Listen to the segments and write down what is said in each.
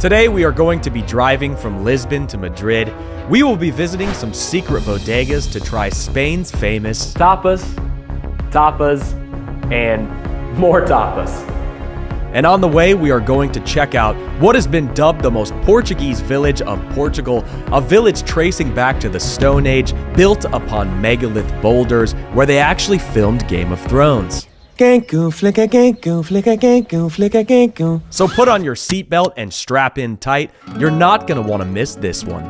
Today we are going to be driving from Lisbon to Madrid. We will be visiting some secret bodegas to try Spain's famous tapas, and more tapas. And on the way, we are going to check out what has been dubbed the most Portuguese village of Portugal, a village tracing back to the Stone Age, built upon megalith boulders, where they actually filmed Game of Thrones. So put on your seatbelt and strap in tight. You're not gonna wanna miss this one.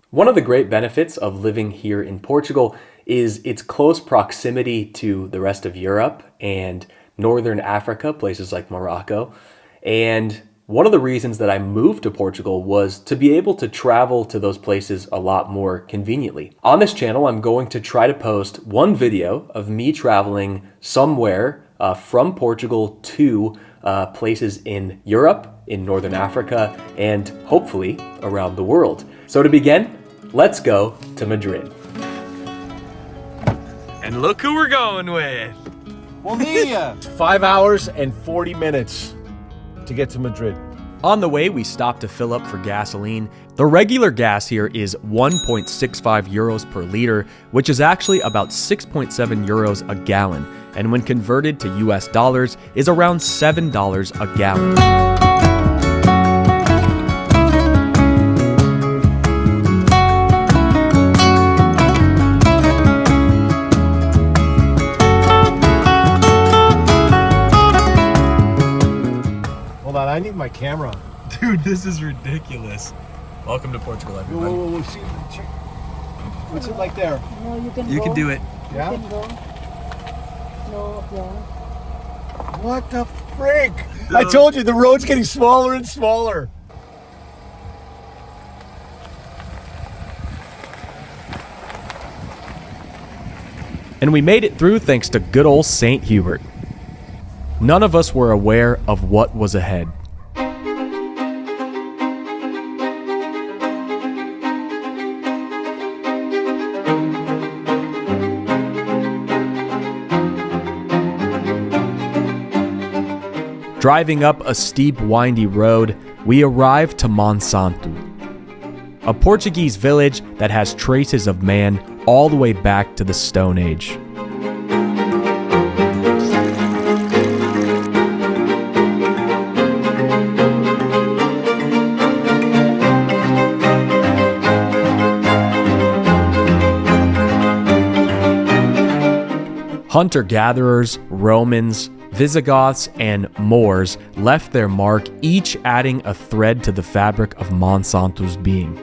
One of the great benefits of living here in Portugal is its close proximity to the rest of Europe and Northern Africa, places like Morocco. And one of the reasons that I moved to Portugal was to be able to travel to those places a lot more conveniently. On this channel, I'm going to try to post one video of me traveling somewhere from Portugal to places in Europe, in Northern Africa, and hopefully around the world. So to begin, let's go to Madrid. And look who we're going with. Bom dia. 5 hours and 40 minutes to get to Madrid. On the way, we stopped to fill up for gasoline. The regular gas here is 1.65 euros per liter, which is actually about 6.7 euros a gallon, and when converted to US dollars is around $7 a gallon. I need my camera. Dude, this is ridiculous. Welcome to Portugal, everybody. Whoa. See, what's it like there? No, you can You go. can do it. Yeah? You can go. No, yeah. What the frick? I told you, the road's getting smaller and smaller. And we made it through thanks to good old St. Hubert. None of us were aware of what was ahead. Driving up a steep, windy road, we arrived to Monsanto, a Portuguese village that has traces of man all the way back to the Stone Age. Hunter-gatherers, Romans, Visigoths, and Moors left their mark, each adding a thread to the fabric of Monsanto's being.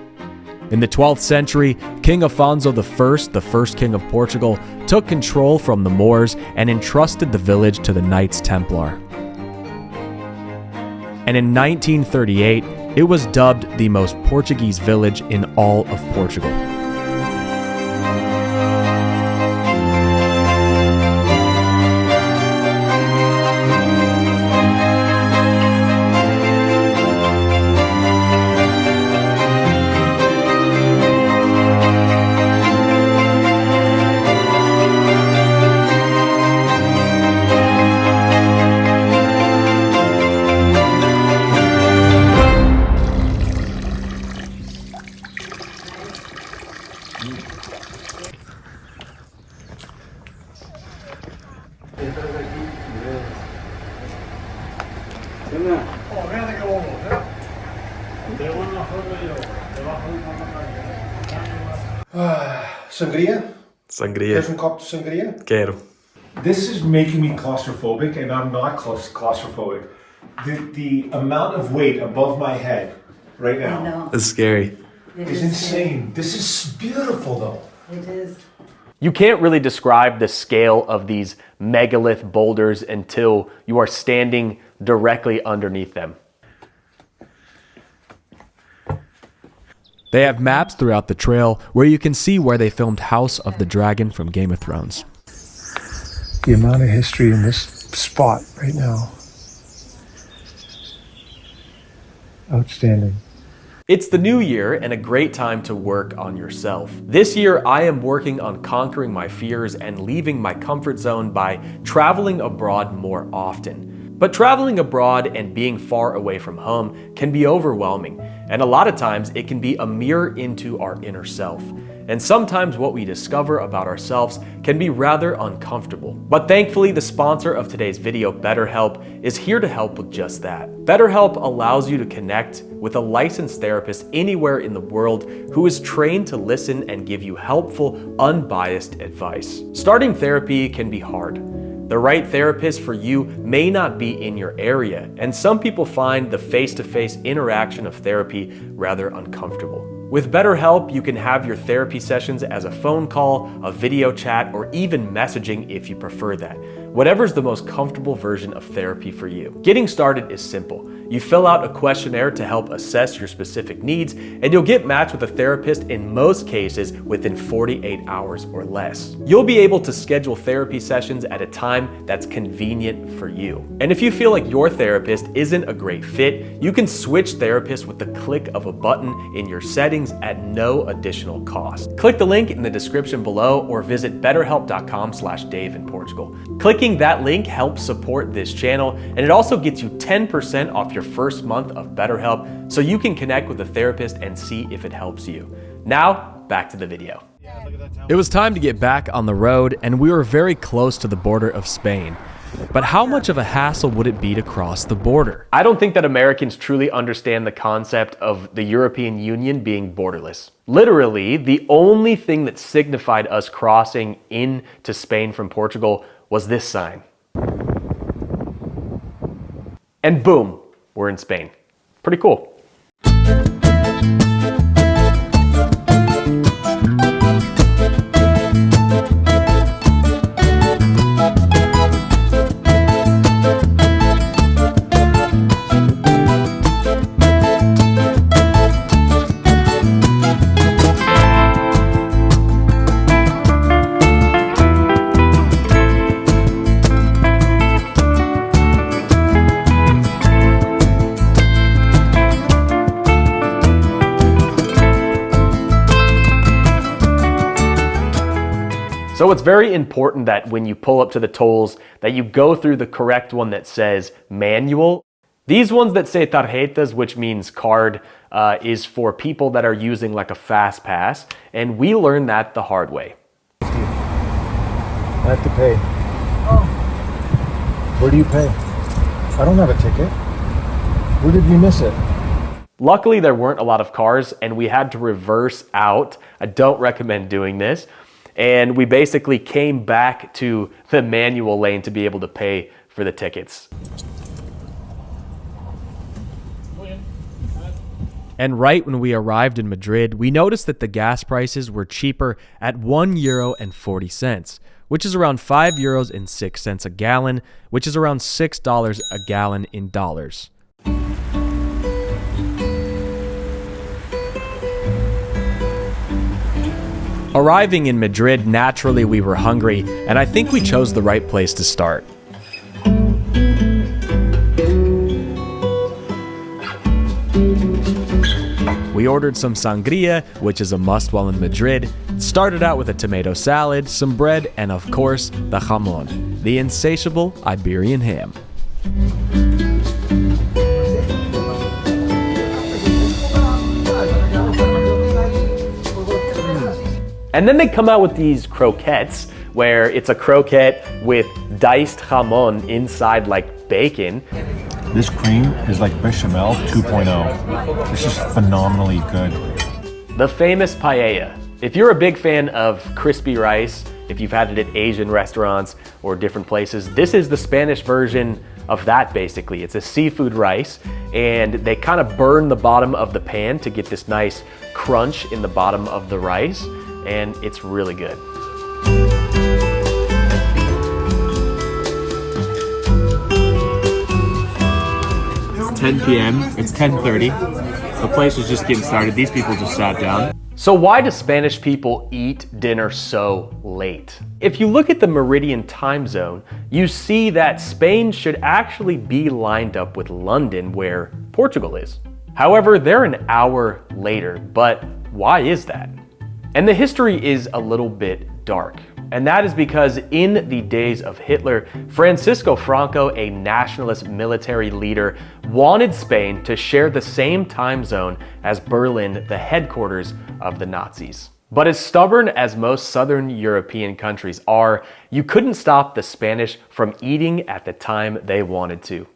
In the 12th century, King Afonso I, the first king of Portugal, took control from the Moors and entrusted the village to the Knights Templar. And in 1938, it was dubbed the most Portuguese village in all of Portugal. Sangria? Sangria. Queres copo de sangria? Quero. This is making me claustrophobic, and I'm not claustrophobic. The amount of weight above my head right I now know. It's scary. It is insane. This is beautiful, though. It is. You can't really describe the scale of these megalith boulders until you are standing directly underneath them. They have maps throughout the trail where you can see where they filmed House of the Dragon from Game of Thrones. The amount of history in this spot right now. Outstanding. It's the new year and a great time to work on yourself. This year, I am working on conquering my fears and leaving my comfort zone by traveling abroad more often. But traveling abroad and being far away from home can be overwhelming, and a lot of times it can be a mirror into our inner self. And sometimes what we discover about ourselves can be rather uncomfortable. But thankfully, the sponsor of today's video, BetterHelp, is here to help with just that. BetterHelp allows you to connect with a licensed therapist anywhere in the world who is trained to listen and give you helpful, unbiased advice. Starting therapy can be hard. The right therapist for you may not be in your area, and some people find the face-to-face interaction of therapy rather uncomfortable. With BetterHelp, you can have your therapy sessions as a phone call, a video chat, or even messaging if you prefer that. Whatever's the most comfortable version of therapy for you. Getting started is simple. You fill out a questionnaire to help assess your specific needs, and you'll get matched with a therapist in most cases within 48 hours or less. You'll be able to schedule therapy sessions at a time that's convenient for you. And if you feel like your therapist isn't a great fit, you can switch therapists with the click of a button in your settings at no additional cost. Click the link in the description below or visit betterhelp.com/Dave in Portugal. Clicking that link helps support this channel, and it also gets you 10% off your first month of BetterHelp so you can connect with a therapist and see if it helps you. Now, back to the video. It was time to get back on the road, and we were very close to the border of Spain. But how much of a hassle would it be to cross the border? I don't think that Americans truly understand the concept of the European Union being borderless. Literally, the only thing that signified us crossing into Spain from Portugal was this sign. And boom, we're in Spain. Pretty cool. So it's very important that when you pull up to the tolls that you go through the correct one that says manual. These ones that say tarjetas, which means card, is for people that are using like a fast pass, and we learned that the hard way. I have to pay. Oh, Where do you pay? I don't have a ticket. Where did we miss it? Luckily, there weren't a lot of cars, and we had to reverse out. I don't recommend doing this. And we basically came back to the manual lane to be able to pay for the tickets. And right when we arrived in Madrid, we noticed that the gas prices were cheaper at €1.40, which is around €5.06 a gallon, which is around $6 a gallon in dollars. Arriving in Madrid, naturally we were hungry, and I think we chose the right place to start. We ordered some sangria, which is a must while in Madrid, started out with a tomato salad, some bread, and of course, the jamón, the insatiable Iberian ham. And then they come out with these croquettes, where it's a croquette with diced jamón inside like bacon. This cream is like bechamel 2.0. This is phenomenally good. The famous paella. If you're a big fan of crispy rice, if you've had it at Asian restaurants or different places, this is the Spanish version of that basically. It's a seafood rice, and they kind of burn the bottom of the pan to get this nice crunch in the bottom of the rice, and it's really good. It's 10 p.m., it's 10:30. The place was just getting started. These people just sat down. So why do Spanish people eat dinner so late? If you look at the meridian time zone, you see that Spain should actually be lined up with London, where Portugal is. However, they're an hour later, but why is that? And the history is a little bit dark. And that is because in the days of Hitler, Francisco Franco, a nationalist military leader, wanted Spain to share the same time zone as Berlin, the headquarters of the Nazis. But as stubborn as most southern European countries are, you couldn't stop the Spanish from eating at the time they wanted to.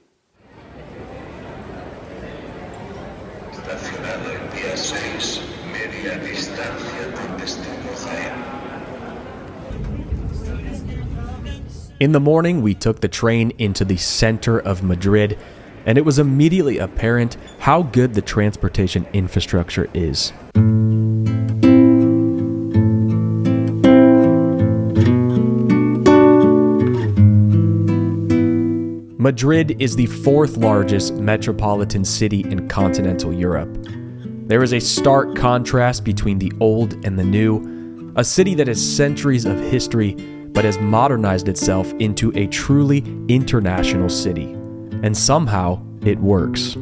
In the morning, we took the train into the center of Madrid, and it was immediately apparent how good the transportation infrastructure is. Madrid is the fourth largest metropolitan city in continental Europe. There is a stark contrast between the old and the new, a city that has centuries of history but has modernized itself into a truly international city. And somehow, it works.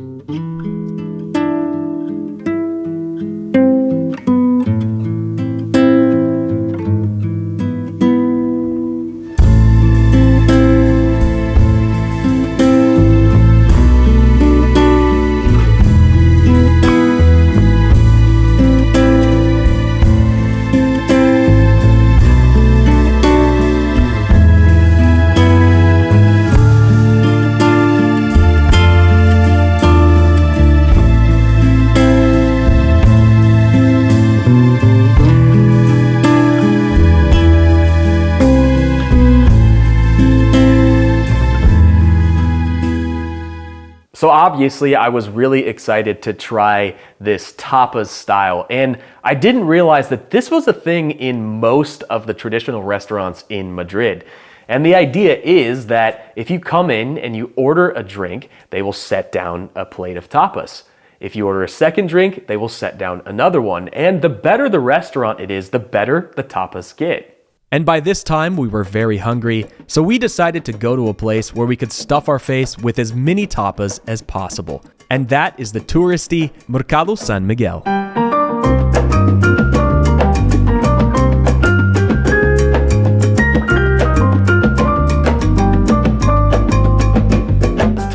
So obviously I was really excited to try this tapas style, and I didn't realize that this was a thing in most of the traditional restaurants in Madrid. And the idea is that if you come in and you order a drink, they will set down a plate of tapas. If you order a second drink, they will set down another one. And the better the restaurant it is, the better the tapas get. And by this time, we were very hungry, so we decided to go to a place where we could stuff our face with as many tapas as possible. And that is the touristy Mercado San Miguel.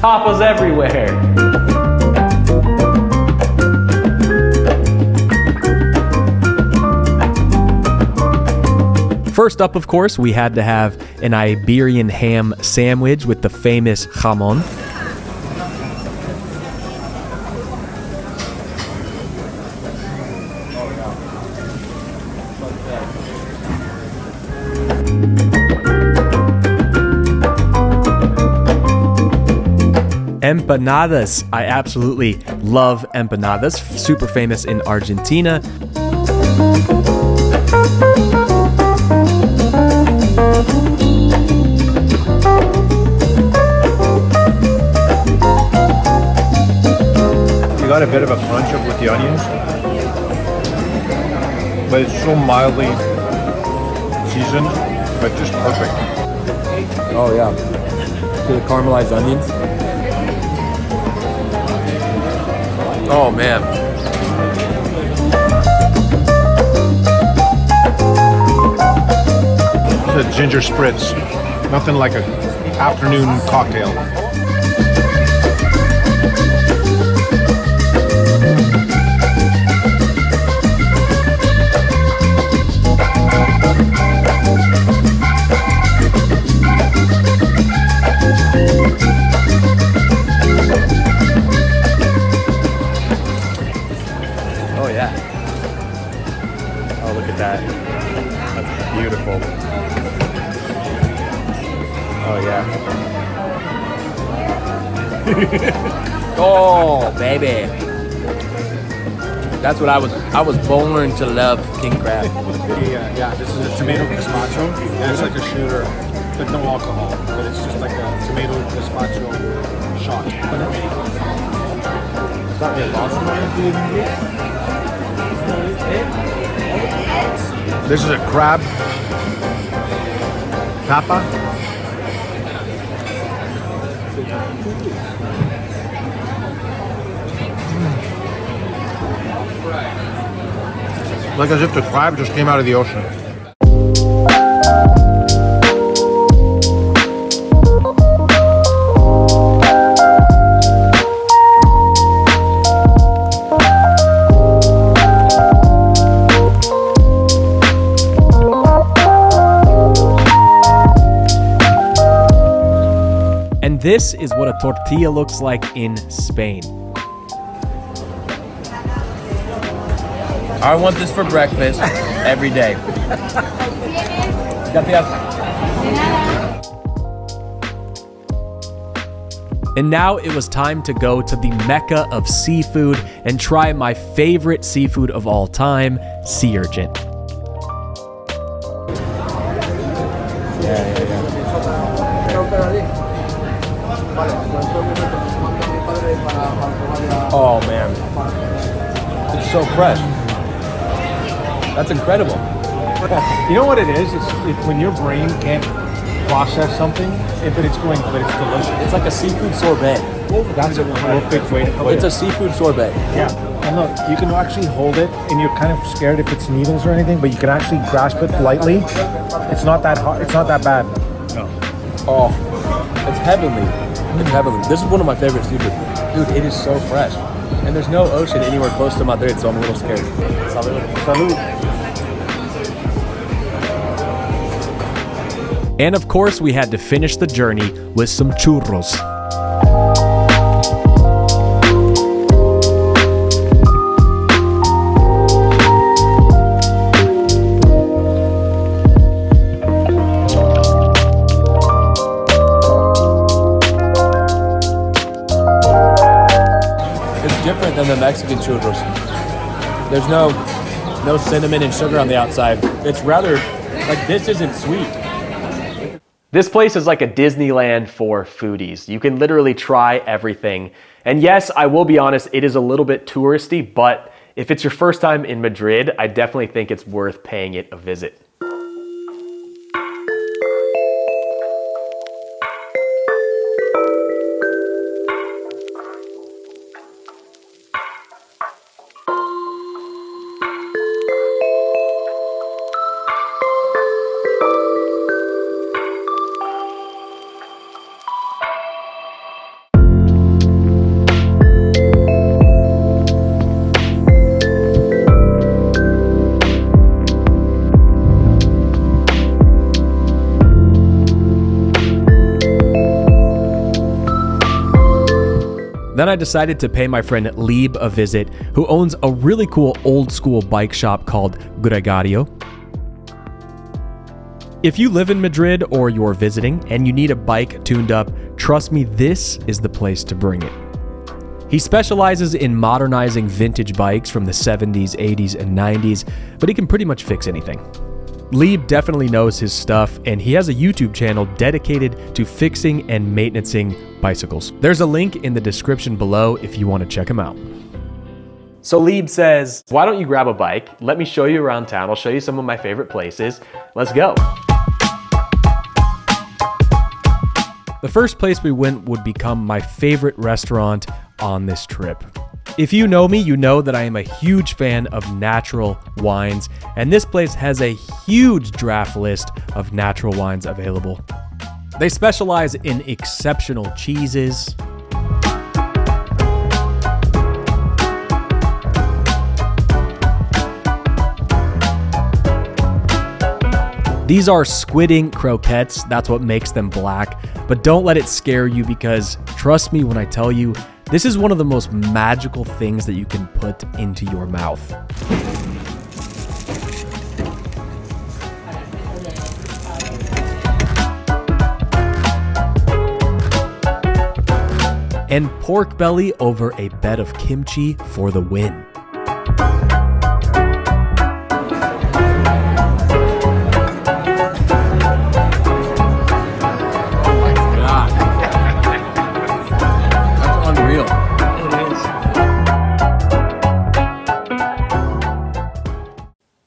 Tapas everywhere. First up, of course, we had to have an Iberian ham sandwich with the famous jamón. Empanadas. I absolutely love empanadas. Super famous in Argentina. You got a bit of a crunch with the onions, but it's so mildly seasoned, but just perfect. Oh yeah, to the caramelized onions. Oh man. It's a ginger spritz, nothing like an afternoon cocktail. Oh yeah. Oh, look at that. That's beautiful. Oh yeah. Oh baby. That's what I was born to love, king crab. Yeah, this is a tomato gazpacho. And it's like a shooter, but no alcohol. But it's just like a tomato gazpacho shot. This is a crab tapa. Like as if the crab just came out of the ocean. this is what a tortilla looks like in Spain. I want this for breakfast every day. And now it was time to go to the Mecca of seafood and try my favorite seafood of all time, sea urchin. Oh man, it's so fresh. That's incredible. You know what it is? It's when your brain can't process something, but it's delicious. It's like a seafood sorbet. That's a perfect way to put it. It's a seafood sorbet. Yeah. And look, you can actually hold it, and you're kind of scared if it's needles or anything, but you can actually grasp it lightly. It's not that hard. It's not that bad. No. Oh, it's heavenly. It's heavenly. This is one of my favorite seafood. Dude, it is so fresh. And there's no ocean anywhere close to Madrid, so I'm a little scared. Salud. Salud. And of course, we had to finish the journey with some churros. It's different than the Mexican churros. There's no cinnamon and sugar on the outside. It's rather, like, this isn't sweet. This place is like a Disneyland for foodies. You can literally try everything. And yes, I will be honest, it is a little bit touristy, but if it's your first time in Madrid, I definitely think it's worth paying it a visit. Then I decided to pay my friend Lieb a visit, who owns a really cool old school bike shop called Gregorio. If you live in Madrid or you're visiting and you need a bike tuned up, trust me, this is the place to bring it. He specializes in modernizing vintage bikes from the 70s, 80s, and 90s, but he can pretty much fix anything. Lieb definitely knows his stuff, and he has a YouTube channel dedicated to fixing and maintaining bicycles. There's a link in the description below if you want to check him out. So Lieb says, why don't you grab a bike? Let me show you around town. I'll show you some of my favorite places. Let's go. The first place we went would become my favorite restaurant on this trip. If you know me, you know that I am a huge fan of natural wines, and this place has a huge draft list of natural wines available. They specialize in exceptional cheeses, these are squid ink croquettes, that's what makes them black, but don't let it scare you because trust me when I tell you, this is one of the most magical things that you can put into your mouth. And pork belly over a bed of kimchi for the win.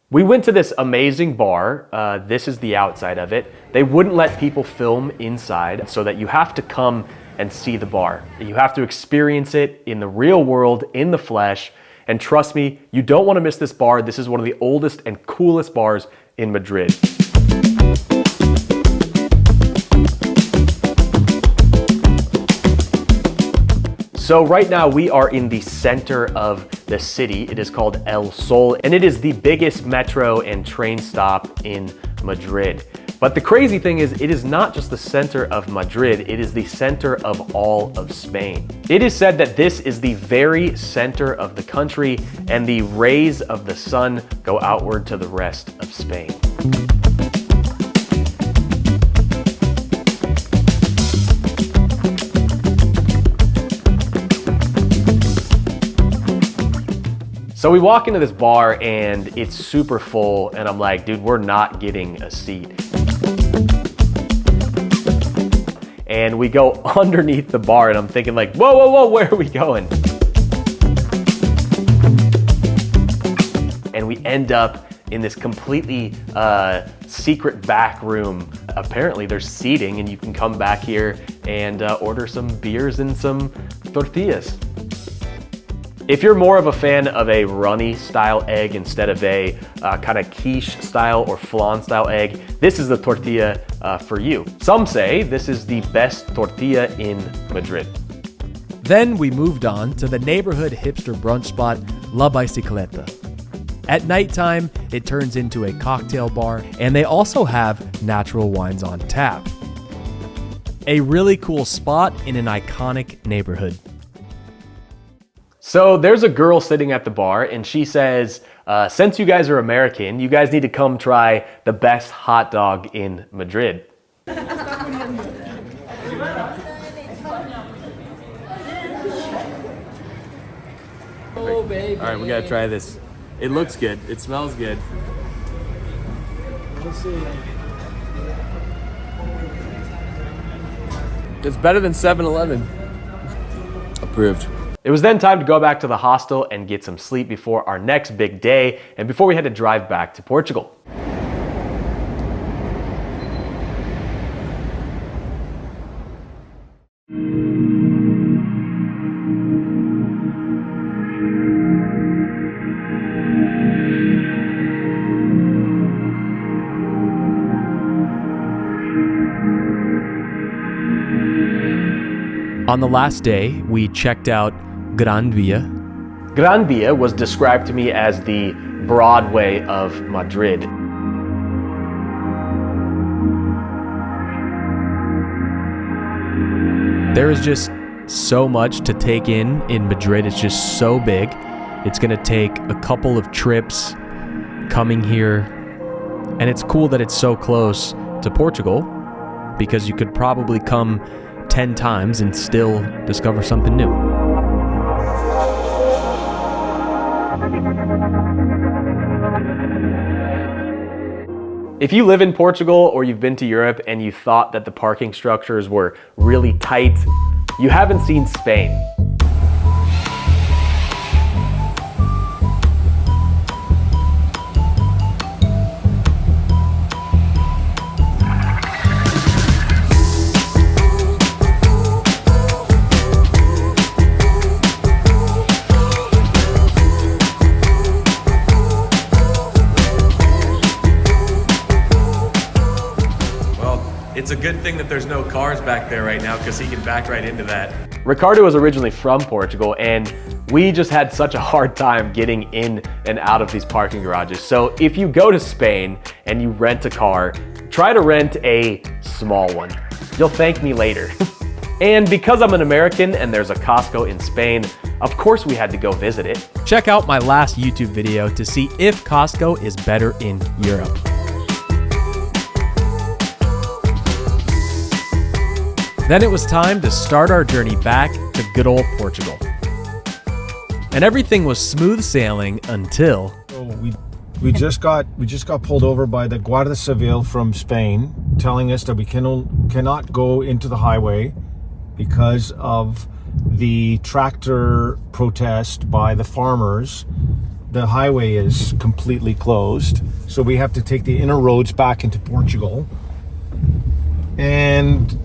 We went to this amazing bar. This is the outside of it. They wouldn't let people film inside, so that you have to come and see the bar. You have to experience it in the real world, in the flesh. And trust me, you don't want to miss this bar. This is one of the oldest and coolest bars in Madrid. So right now we are in the center of the city. It is called El Sol, and it is the biggest metro and train stop in Madrid. But the crazy thing is, it is not just the center of Madrid, it is the center of all of Spain. It is said that this is the very center of the country, and the rays of the sun go outward to the rest of Spain. So we walk into this bar and it's super full, and I'm like, dude, we're not getting a seat. And we go underneath the bar, and I'm thinking like, whoa, whoa, whoa, where are we going? And we end up in this completely secret back room. Apparently there's seating, and you can come back here and order some beers and some tortillas. If you're more of a fan of a runny style egg instead of a kind of quiche style or flan style egg, this is the tortilla for you. Some say this is the best tortilla in Madrid. Then we moved on to the neighborhood hipster brunch spot, La Bicicleta. At nighttime, it turns into a cocktail bar, and they also have natural wines on tap. A really cool spot in an iconic neighborhood. So there's a girl sitting at the bar, and she says, since you guys are American, you guys need to come try the best hot dog in Madrid. Oh, baby. All right, we gotta try this. It looks good. It smells good. Let's see. It's better than 7-Eleven. Approved. It was then time to go back to the hostel and get some sleep before our next big day, and before we had to drive back to Portugal. On the last day, we checked out Gran Via. Gran Via was described to me as the Broadway of Madrid. There is just so much to take in Madrid. It's just so big. It's gonna take a couple of trips coming here, and it's cool that it's so close to Portugal, because you could probably come 10 times and still discover something new. If you live in Portugal or you've been to Europe and you thought that the parking structures were really tight, you haven't seen Spain. It's a good thing that there's no cars back there right now, because he can back right into that. Ricardo was originally from Portugal, and we just had such a hard time getting in and out of these parking garages. So if you go to Spain and you rent a car, try to rent a small one. You'll thank me later. And because I'm an American and there's a Costco in Spain, of course we had to go visit it. Check out my last YouTube video to see if Costco is better in Europe. Then it was time to start our journey back to good old Portugal. And everything was smooth sailing until... So we just got pulled over by the Guardia Civil from Spain, telling us that we cannot go into the highway because of the tractor protest by the farmers. The highway is completely closed, so we have to take the inner roads back into Portugal. And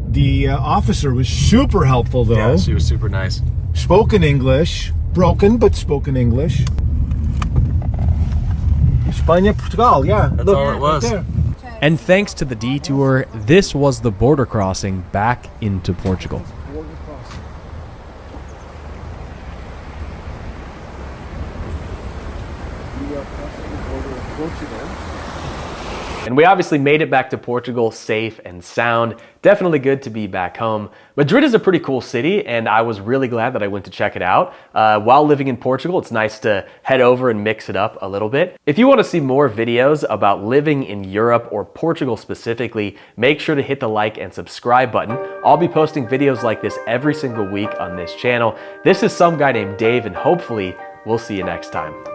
the officer was super helpful, though. Yeah, she was super nice. Spoken English, broken, but spoken English. España, Portugal, yeah. That's all it was. Right there. And thanks to the detour, this was the border crossing back into Portugal. We are crossing the border of Portugal. And we obviously made it back to Portugal safe and sound. Definitely good to be back home. Madrid is a pretty cool city, and I was really glad that I went to check it out. While living in Portugal, it's nice to head over and mix it up a little bit. If you want to see more videos about living in Europe or Portugal specifically, make sure to hit the like and subscribe button. I'll be posting videos like this every single week on this channel. This is some guy named Dave, and hopefully we'll see you next time.